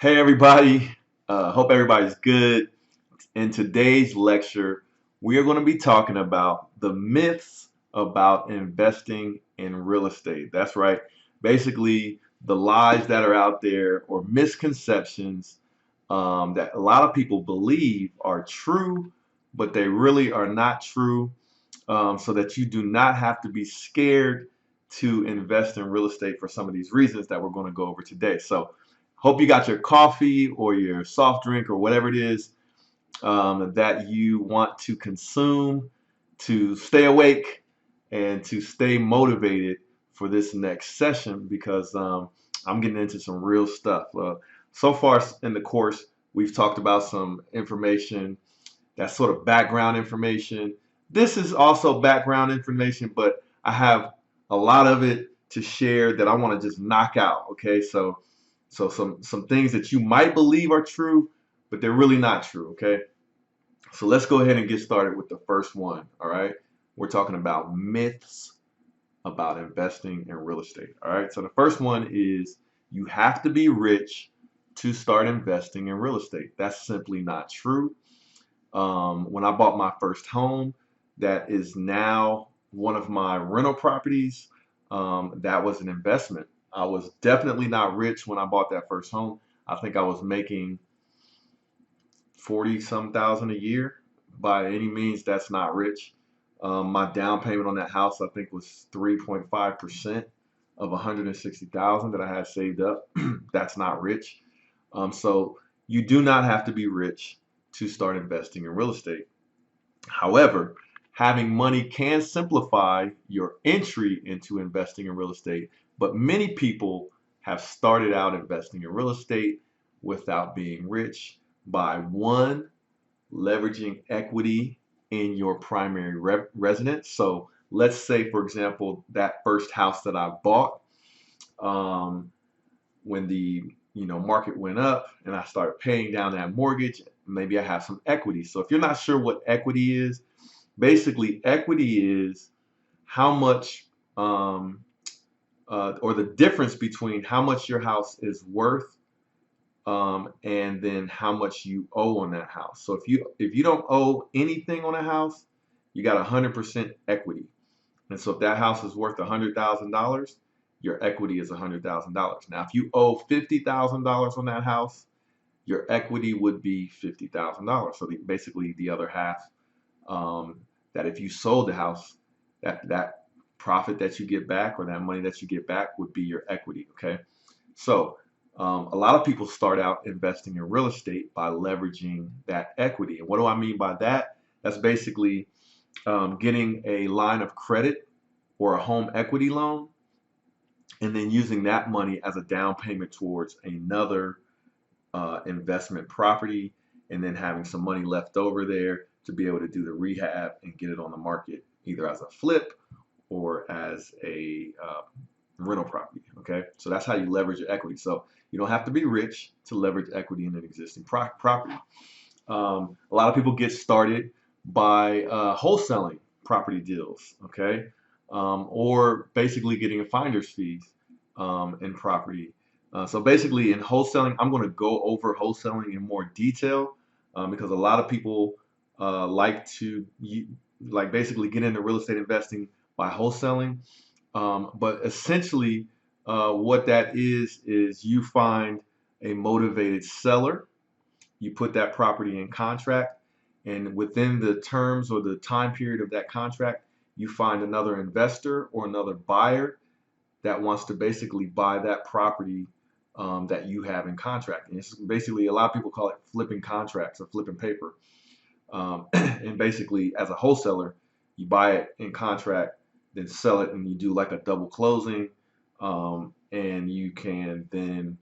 Hey everybody, hope everybody's good. In today's lecture, we are going to be talking about the myths about investing in real estate. That's right. Basically, the lies that are out there or misconceptions that a lot of people believe are true, but they really are not true. So that you do not have to be scared to invest in real estate for some of these reasons that we're going to go over today. So, hope you got your coffee or your soft drink or whatever it is that you want to consume to stay awake and to stay motivated for this next session because I'm getting into some real stuff. So far in the course, we've talked about some information that's sort of background information. This is also background information, but I have a lot of it to share that I want to just knock out. Okay, so some things that you might believe are true, but they're really not true. Okay, so let's go ahead and get started with the first one. All right, we're talking about myths about investing in real estate. All right, so the first one is you have to be rich to start investing in real estate. That's simply not true. When I bought my first home, that is now one of my rental properties. That was an investment. I was definitely not rich when I bought that first home. I think I was making 40 some thousand a year. By any means, that's not rich. My down payment on that house, I think, was 3.5% of 160,000 that I had saved up. That's not rich. So you do not have to be rich to start investing in real estate. However, having money can simplify your entry into investing in real estate, but many people have started out investing in real estate without being rich by one, leveraging equity in your primary residence. So let's say, for example, that first house that I bought, um, when the market went up and I started paying down that mortgage, maybe I have some equity. So if you're not sure what equity is, basically equity is how much or the difference between how much your house is worth and then how much you owe on that house. So if you don't owe anything on a house, you got 100% equity. And so if that house is worth $100,000, your equity is $100,000. Now, if you owe $50,000 on that house, your equity would be $50,000. So basically, the other half, that if you sold the house, that profit that you get back or that money that you get back would be your equity. Okay, so a lot of people start out investing in real estate by leveraging that equity. And what do I mean by that? That's basically getting a line of credit or a home equity loan, and then using that money as a down payment towards another investment property, and then having some money left over there to be able to do the rehab and get it on the market, either as a flip or as a rental property. Okay, so that's how you leverage your equity. So you don't have to be rich to leverage equity in an existing property. A lot of people get started by wholesaling property deals, okay, or basically getting a finder's fees in property. So basically, in wholesaling, I'm going to go over wholesaling in more detail because a lot of people like to like basically get into real estate investing by wholesaling. But essentially, what that is you find a motivated seller, you put that property in contract, and within the terms or the time period of that contract, you find another investor or another buyer that wants to basically buy that property that you have in contract. And it's basically, a lot of people call it flipping contracts or flipping paper. And basically, as a wholesaler, you buy it in contract, then sell it, and you do like a double closing, and you can then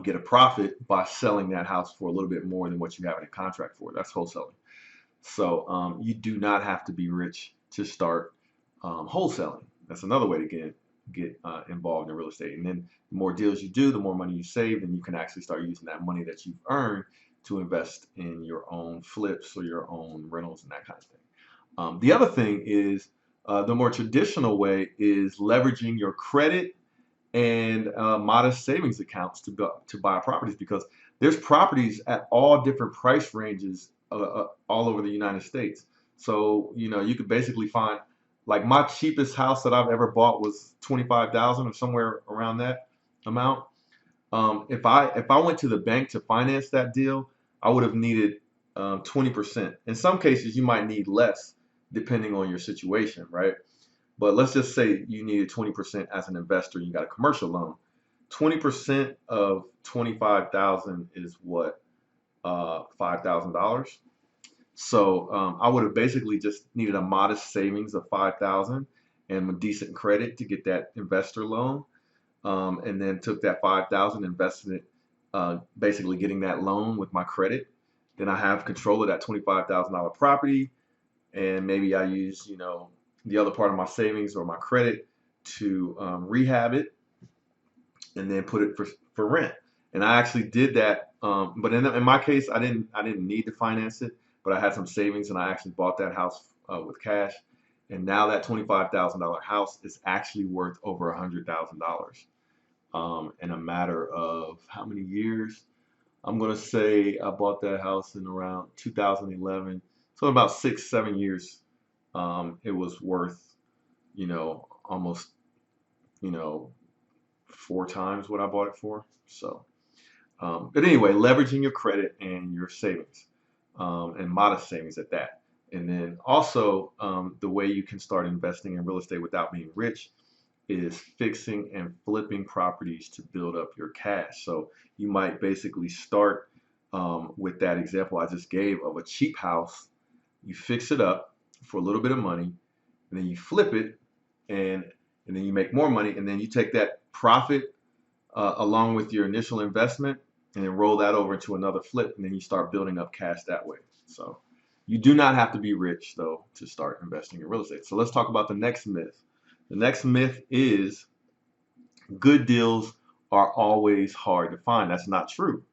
get a profit by selling that house for a little bit more than what you have it in contract for. That's wholesaling. So you do not have to be rich to start wholesaling. That's another way to get involved in real estate. And then the more deals you do, the more money you save, then you can actually start using that money that you've earned to invest in your own flips or your own rentals and that kind of thing. The other thing is the more traditional way is leveraging your credit and modest savings accounts to buy properties, because there's properties at all different price ranges all over the United States. So you could basically find, like, my cheapest house that I've ever bought was 25,000 or somewhere around that amount. If I went to the bank to finance that deal, I would have needed 20%. In some cases, you might need less depending on your situation, right? But let's just say you needed 20% as an investor. You got a commercial loan. 20% of 25,000 is what, $5,000. So I would have basically just needed a modest savings of 5,000 and a decent credit to get that investor loan, and then took that 5,000, invested it, basically getting that loan with my credit. Then I have control of that $25,000 property, and maybe I use the other part of my savings or my credit to rehab it, and then put it for rent. And I actually did that, but in my case, I didn't need to finance it, but I had some savings, and I actually bought that house with cash. And now that $25,000 house is actually worth over $100,000 in a matter of how many years? I'm gonna say I bought that house in around 2011, so about 6, 7 years. It was worth, almost, you know, 4 times what I bought it for. So, but anyway, leveraging your credit and your savings, and modest savings at that. And then also, the way you can start investing in real estate without being rich is fixing and flipping properties to build up your cash. So you might basically start with that example I just gave of a cheap house. You fix it up for a little bit of money, and then you flip it, and and then you make more money, and then you take that profit along with your initial investment, and then roll that over into another flip, and then you start building up cash that way. So you do not have to be rich though to start investing in real estate. So let's talk about the next myth. The next myth is good deals are always hard to find. That's not true.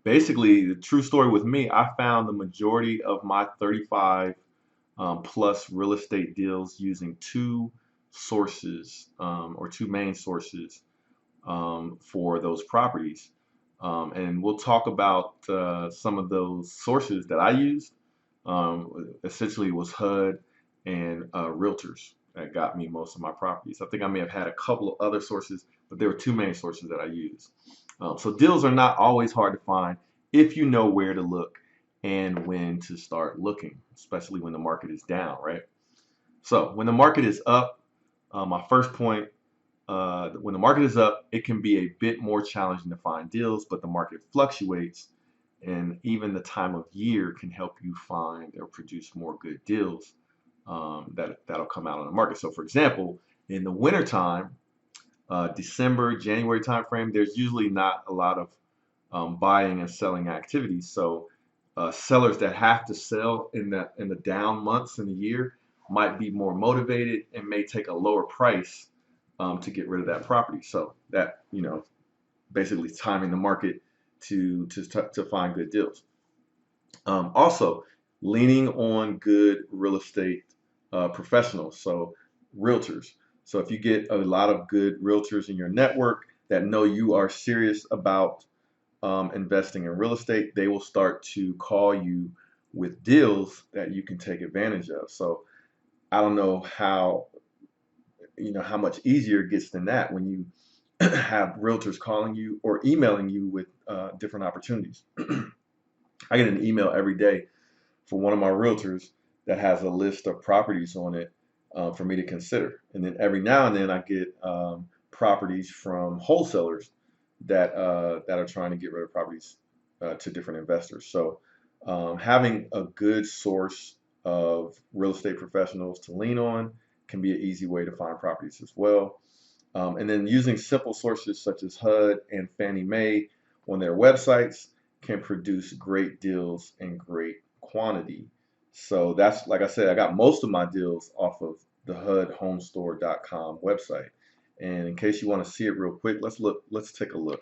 Basically, the true story with me, I found the majority of my 35 plus real estate deals using two sources, or two main sources, for those properties. And we'll talk about some of those sources that I used. Essentially, it was HUD and realtors that got me most of my properties. I think I may have had a couple of other sources, but there were two main sources that I used. So deals are not always hard to find if you know where to look and when to start looking, especially when the market is down, right? So when the market is up, my first point, when the market is up, it can be a bit more challenging to find deals, but the market fluctuates, and even the time of year can help you find or produce more good deals that'll come out on the market. So for example, in the wintertime, December, January timeframe, there's usually not a lot of buying and selling activity. So sellers that have to sell in the down months in the year might be more motivated and may take a lower price to get rid of that property. So that, basically timing the market to find good deals. Also, leaning on good real estate professionals, so realtors. So if you get a lot of good realtors in your network that know you are serious about investing in real estate, they will start to call you with deals that you can take advantage of. So I don't know how much easier it gets than that when you have realtors calling you or emailing you with different opportunities. I get an email every day for one of my realtors that has a list of properties on it for me to consider. And then every now and then I get properties from wholesalers that are trying to get rid of properties to different investors. So having a good source of real estate professionals to lean on can be an easy way to find properties as well. And then using simple sources such as HUD and Fannie Mae on their websites can produce great deals in great quantity. So that's, like I said, I got most of my deals off of the HUDhomestore.com website. And in case you want to see it real quick, let's take a look.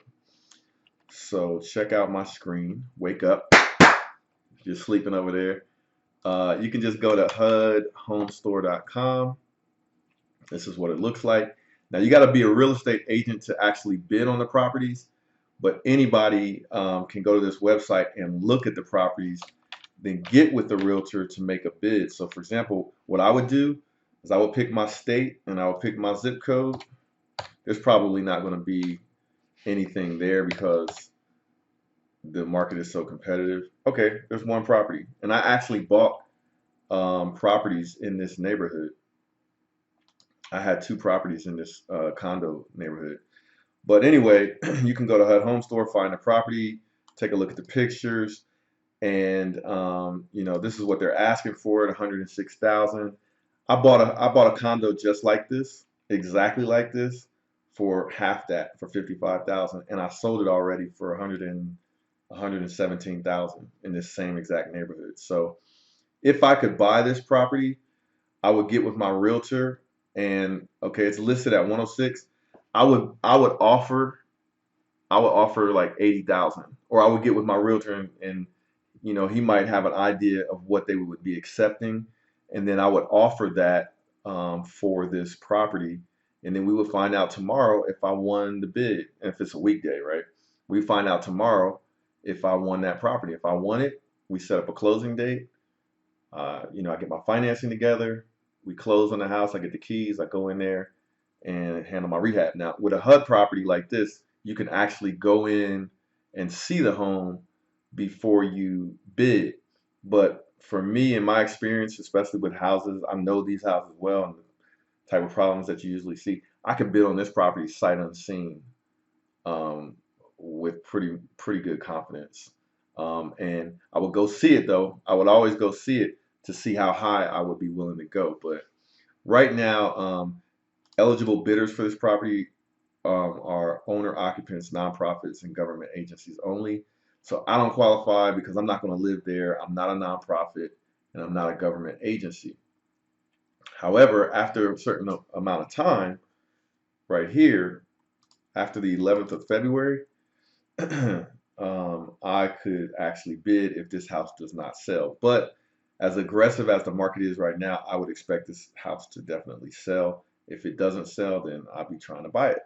So check out my screen. Wake up. If you're sleeping over there. You can just go to HUDhomestore.com. This is what it looks like. Now you got to be a real estate agent to actually bid on the properties, but anybody can go to this website and look at the properties, then get with the realtor to make a bid. So for example, what I would do is I would pick my state and I would pick my zip code. There's probably not going to be anything there because the market is so competitive. Okay, there's one property, and I actually bought properties in this neighborhood. I had two properties in this condo neighborhood. But anyway, you can go to HUD Home Store, find a property, take a look at the pictures, and this is what they're asking for at 106,000. I bought a condo just like this, exactly like this, for half that, for 55,000, and I sold it already for 117,000 in this same exact neighborhood. So if I could buy this property, I would get with my realtor, and okay, it's listed at 106. I would offer like 80,000, or I would get with my realtor, and he might have an idea of what they would be accepting, and then I would offer that for this property, and then we would find out tomorrow if I won the bid, if it's a weekday, right? We find out tomorrow if I won that property. If I won it, we set up a closing date. I get my financing together. We close on the house. I get the keys. I go in there and handle my rehab. Now, with a HUD property like this, you can actually go in and see the home before you bid. But for me, in my experience, especially with houses, I know these houses well and the type of problems that you usually see. I could bid on this property sight unseen um, with pretty good confidence. And I would go see it though. I would always go see it to see how high I would be willing to go. But right now, eligible bidders for this property are owner occupants, nonprofits, and government agencies only. So I don't qualify because I'm not going to live there. I'm not a nonprofit and I'm not a government agency. However, after a certain amount of time, right here, after the 11th of February, I could actually bid if this house does not sell. But as aggressive as the market is right now, I would expect this house to definitely sell. If it doesn't sell, then I'll be trying to buy it.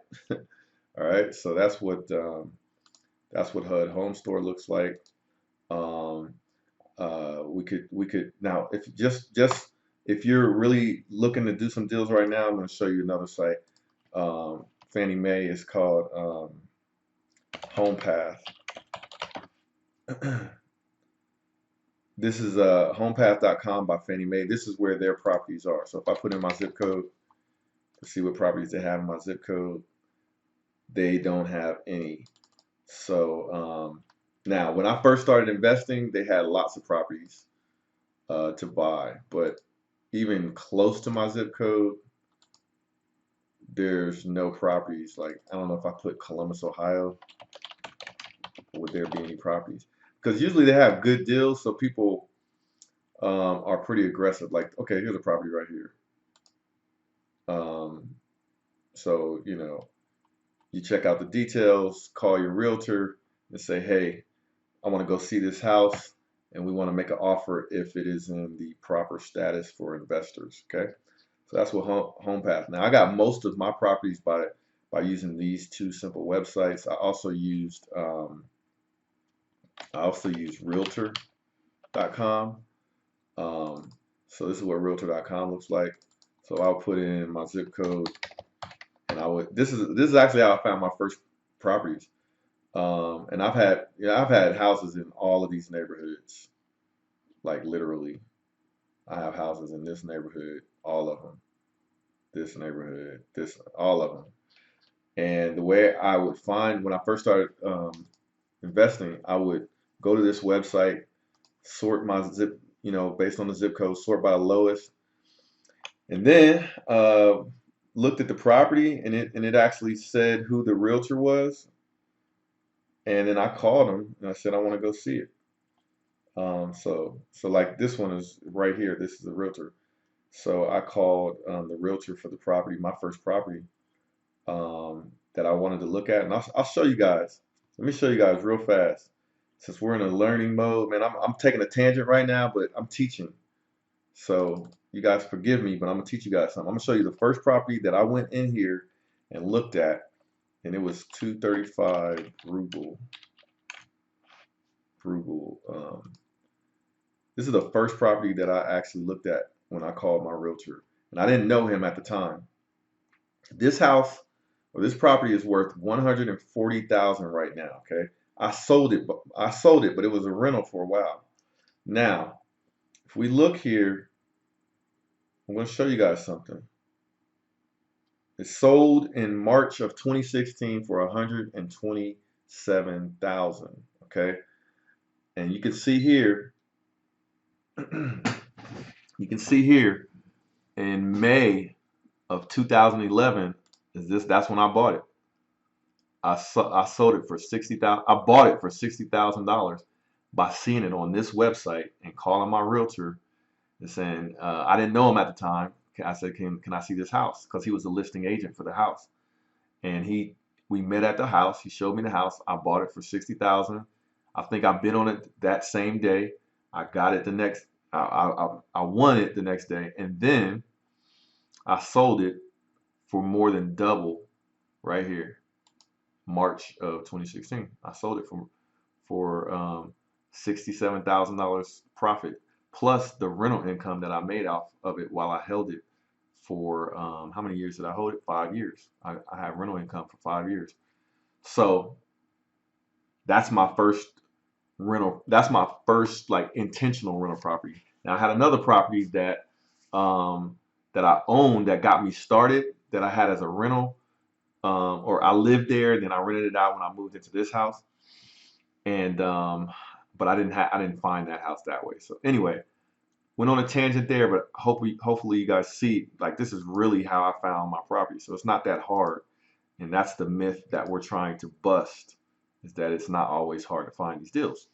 All right, so that's what HUD Home Store looks like. Um, we could now, if if you're really looking to do some deals right now, I'm going to show you another site. Fannie Mae is called HomePath. This is homepath.com by Fannie Mae. This is where their properties are. So if I put in my zip code to see what properties they have in my zip code, they don't have any. So now, when I first started investing, they had lots of properties to buy, but even close to my zip code, there's no properties. Like, I don't know if I put Columbus, Ohio, would there be any properties? Because usually they have good deals, so people are pretty aggressive. Like, okay, here's a property right here. So, you check out the details, call your realtor and say, hey, I want to go see this house and we want to make an offer if it is in the proper status for investors. Okay. So that's what HomePath. Now I got most of my properties by using these two simple websites. I also used Realtor.com. So this is what Realtor.com looks like. So I'll put in my zip code, and this is actually how I found my first properties. And I've had houses in all of these neighborhoods, like literally. I have houses in this neighborhood, all of them, this neighborhood, all of them. And the way I would find when I first started investing, I would go to this website, sort my zip, based on the zip code, sort by the lowest, and then looked at the property, and it actually said who the realtor was, and then I called him and I said I want to go see it. So like this one is right here. This is the realtor. So I called the realtor for the property, my first property that I wanted to look at, and I'll show you guys. Let me show you guys real fast. Since we're in a learning mode, man, I'm taking a tangent right now, but I'm teaching. So you guys forgive me, but I'm gonna teach you guys something. I'm gonna show you the first property that I went in here and looked at, and it was 235 ruble. This is the first property that I actually looked at when I called my realtor, and I didn't know him at the time. This house or this property is worth 140,000 right now. Okay, I sold it, but it was a rental for a while. Now, if we look here, I'm going to show you guys something. It sold in March of 2016 for 127,000. Okay, and you can see here, you can see here in May of 2011 is this. That's when I bought it. I sold it for 60,000. I bought it for $60,000 by seeing it on this website and calling my realtor and saying I didn't know him at the time. I said, can I see this house? Because he was the listing agent for the house, and we met at the house. He showed me the house. I bought it for 60,000. I think I bid on it that same day. I got it the next. I won it the next day, and then I sold it for more than double right here. March of 2016. I sold it for $67,000 profit plus the rental income that I made off of it while I held it for how many years did I hold it? 5 years. I had rental income for 5 years. So that's my first rental. That's my first like intentional rental property. Now I had another property that I owned that got me started that I had as a rental. Or I lived there, then I rented it out when I moved into this house, and but I didn't find that house that way. So anyway, went on a tangent there, but hopefully you guys see like this is really how I found my property. So it's not that hard, and that's the myth that we're trying to bust, is that it's not always hard to find these deals.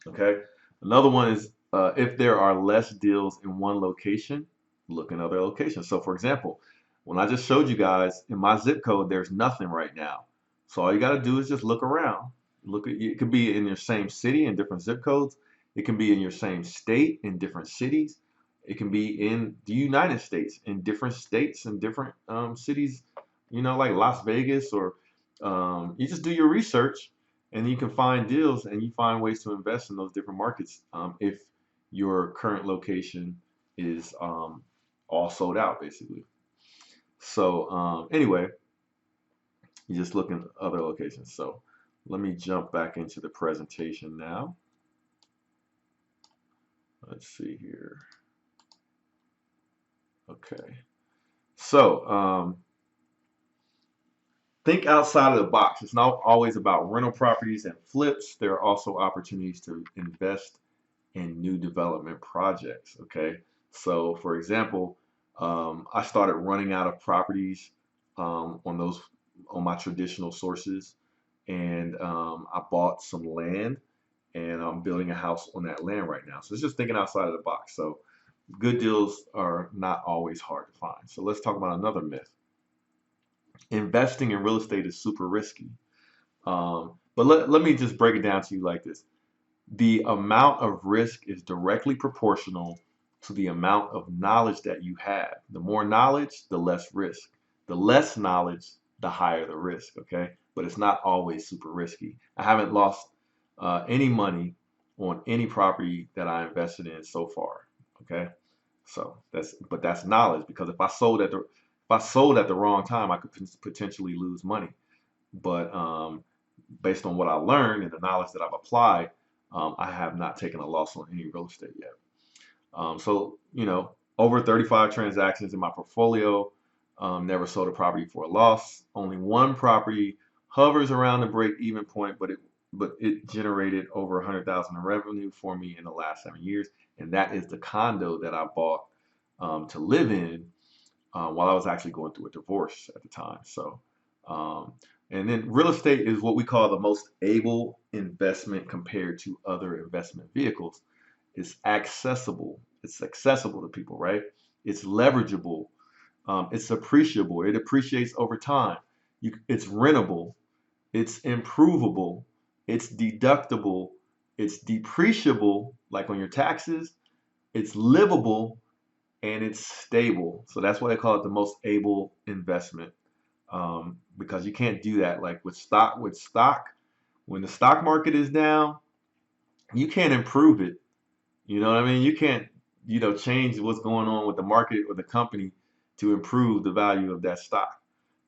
Okay, another one is if there are less deals in one location, look in other locations. So for example, when I just showed you guys in my zip code, there's nothing right now. So all you got to do is just look around. Look at it could be in your same city in different zip codes. It can be in your same state in different cities. It can be in the United States in different states and different cities. You know, like Las Vegas, or you just do your research and you can find deals and you find ways to invest in those different markets if your current location is all sold out, basically. So anyway, you just look in other locations. So let me jump back into the presentation now. Let's see here. Okay. So think outside of the box. It's not always about rental properties and flips. There are also opportunities to invest in new development projects. Okay. So for example, I started running out of properties on my traditional sources, and I bought some land, and I'm building a house on that land right now. So it's just thinking outside of the box. So good deals are not always hard to find. So let's talk about another myth. Investing in real estate is super risky. But let me just break it down to you like this. The amount of risk is directly proportional to the amount of knowledge that you have. The more knowledge, the less risk. The less knowledge, the higher the risk, okay? But it's not always super risky. I haven't lost any money on any property that I invested in so far, okay? So that's knowledge, because if I sold at the wrong time, I could potentially lose money. But based on what I learned and the knowledge that I've applied, I have not taken a loss on any real estate yet. So, over 35 transactions in my portfolio, never sold a property for a loss. Only one property hovers around the break-even point, but it generated over 100,000 in revenue for me in the last 7 years, and that is the condo that I bought to live in while I was actually going through a divorce at the time. So, and then real estate is what we call the most able investment compared to other investment vehicles. It's accessible. It's accessible to people, right? It's leverageable. It's appreciable. It appreciates over time. It's rentable. It's improvable. It's deductible. It's depreciable, like on your taxes. It's livable, and it's stable. So that's why they call it the most able investment because you can't do that. Like with stock, when the stock market is down, you can't improve it. You know what I mean? You can't, change what's going on with the market or the company to improve the value of that stock.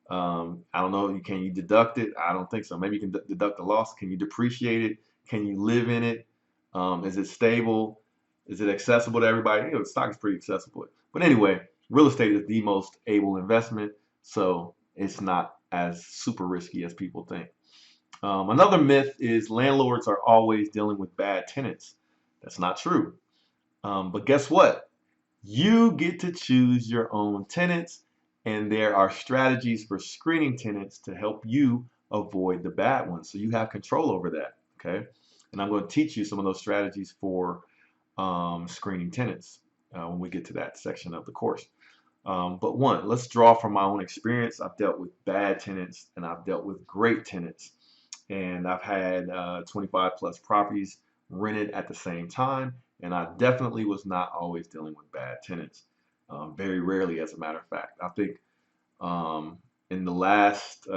I don't know. Can you deduct it? I don't think so. Maybe you can deduct the loss. Can you depreciate it? Can you live in it? Is it stable? Is it accessible to everybody? The stock is pretty accessible. But anyway, real estate is the most able investment, so it's not as super risky as people think. Another myth is landlords are always dealing with bad tenants. That's not true. But guess what? You get to choose your own tenants, and there are strategies for screening tenants to help you avoid the bad ones. So you have control over that, okay? And I'm going to teach you some of those strategies for screening tenants when we get to that section of the course. But let's draw from my own experience. I've dealt with bad tenants and I've dealt with great tenants. And I've had 25 plus properties rented at the same time. And I definitely was not always dealing with bad tenants. Very rarely, as a matter of fact. I think in the last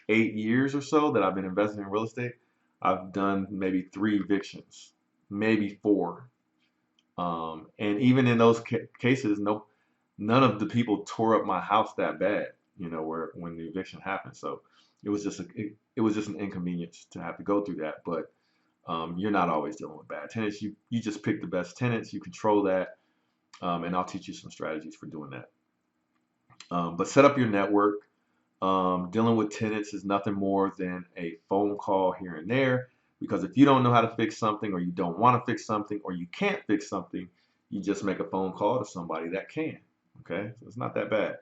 8 years or so that I've been investing in real estate, I've done maybe 3 evictions, maybe 4. And even in those cases, none of the people tore up my house that bad, when the eviction happened. So it was just it was just an inconvenience to have to go through that. But you're not always dealing with bad tenants. You just pick the best tenants. You control that, and I'll teach you some strategies for doing that. But set up your network. Dealing with tenants is nothing more than a phone call here and there. Because if you don't know how to fix something, or you don't want to fix something, or you can't fix something, you just make a phone call to somebody that can. Okay, so it's not that bad.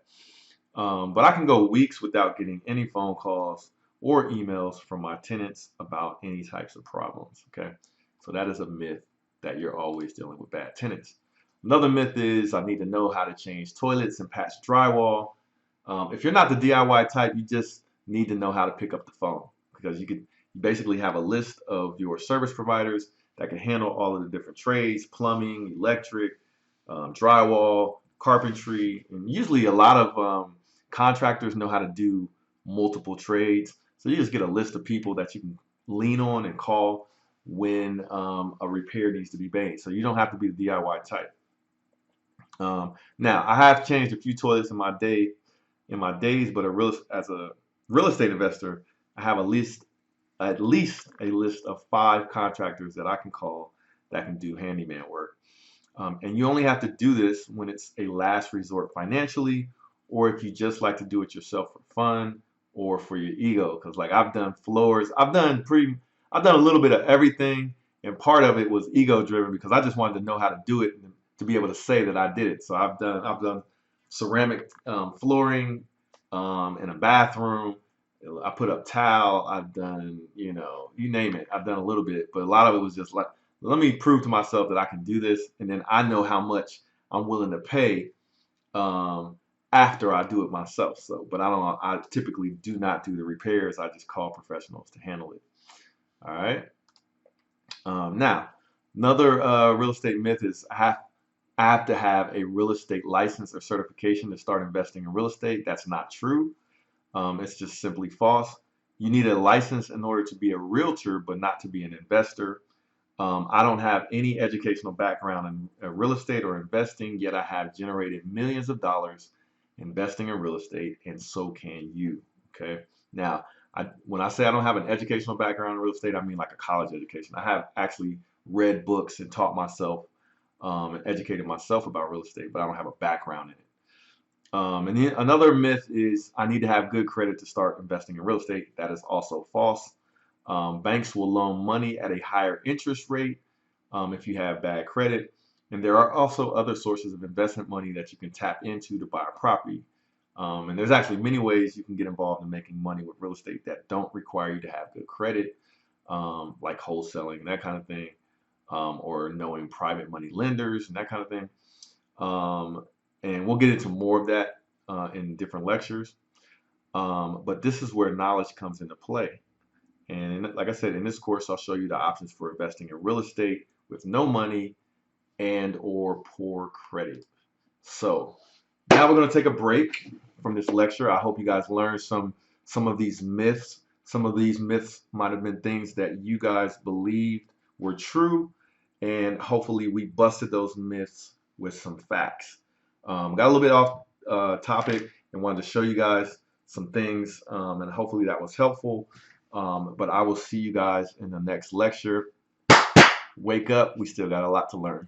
But I can go weeks without getting any phone calls or emails from my tenants about any types of problems. Okay, so that is a myth that you're always dealing with bad tenants. Another myth is I need to know how to change toilets and patch drywall. If you're not the DIY type, you just need to know how to pick up the phone, because you basically have a list of your service providers that can handle all of the different trades: plumbing, electric, drywall, carpentry, and usually a lot of contractors know how to do multiple trades. So you just get a list of people that you can lean on and call when a repair needs to be made. So you don't have to be the DIY type. Now, I have changed a few toilets in my days, but as a real estate investor, I have at least a list of 5 contractors that I can call that can do handyman work. And you only have to do this when it's a last resort financially, or if you just like to do it yourself for fun or for your ego. Because like I've done floors, I've done a little bit of everything, and part of it was ego driven because I just wanted to know how to do it and to be able to say that I did it. So I've done ceramic flooring in a bathroom. I put up tile. I've done, you name it. I've done a little bit, but a lot of it was just like, let me prove to myself that I can do this, and then I know how much I'm willing to pay after I do it myself. So, but I typically do not do the repairs. I just call professionals to handle it. All right. Now, another real estate myth is I have to have a real estate license or certification to start investing in real estate. That's not true. It's just simply false. You need a license in order to be a realtor, but not to be an investor. I don't have any educational background in real estate or investing, yet I have generated millions of dollars investing in real estate, and so can you. Okay. Now, when I say I don't have an educational background in real estate, I mean like a college education. I have actually read books and taught myself and educated myself about real estate, but I don't have a background in it. And then another myth is I need to have good credit to start investing in real estate. That is also false. Banks will loan money at a higher interest rate if you have bad credit. And there are also other sources of investment money that you can tap into to buy a property. And there's actually many ways you can get involved in making money with real estate that don't require you to have good credit, like wholesaling and that kind of thing, or knowing private money lenders and that kind of thing. And we'll get into more of that in different lectures. But this is where knowledge comes into play. And like I said, in this course, I'll show you the options for investing in real estate with no money and or poor credit. So now we're going to take a break. from this lecture. I hope you guys learned some of these myths. Some of these myths might have been things that you guys believed were true, and hopefully we busted those myths with some facts. Got a little bit off topic and wanted to show you guys some things, and hopefully that was helpful. But I will see you guys in the next lecture. Wake up, we still got a lot to learn.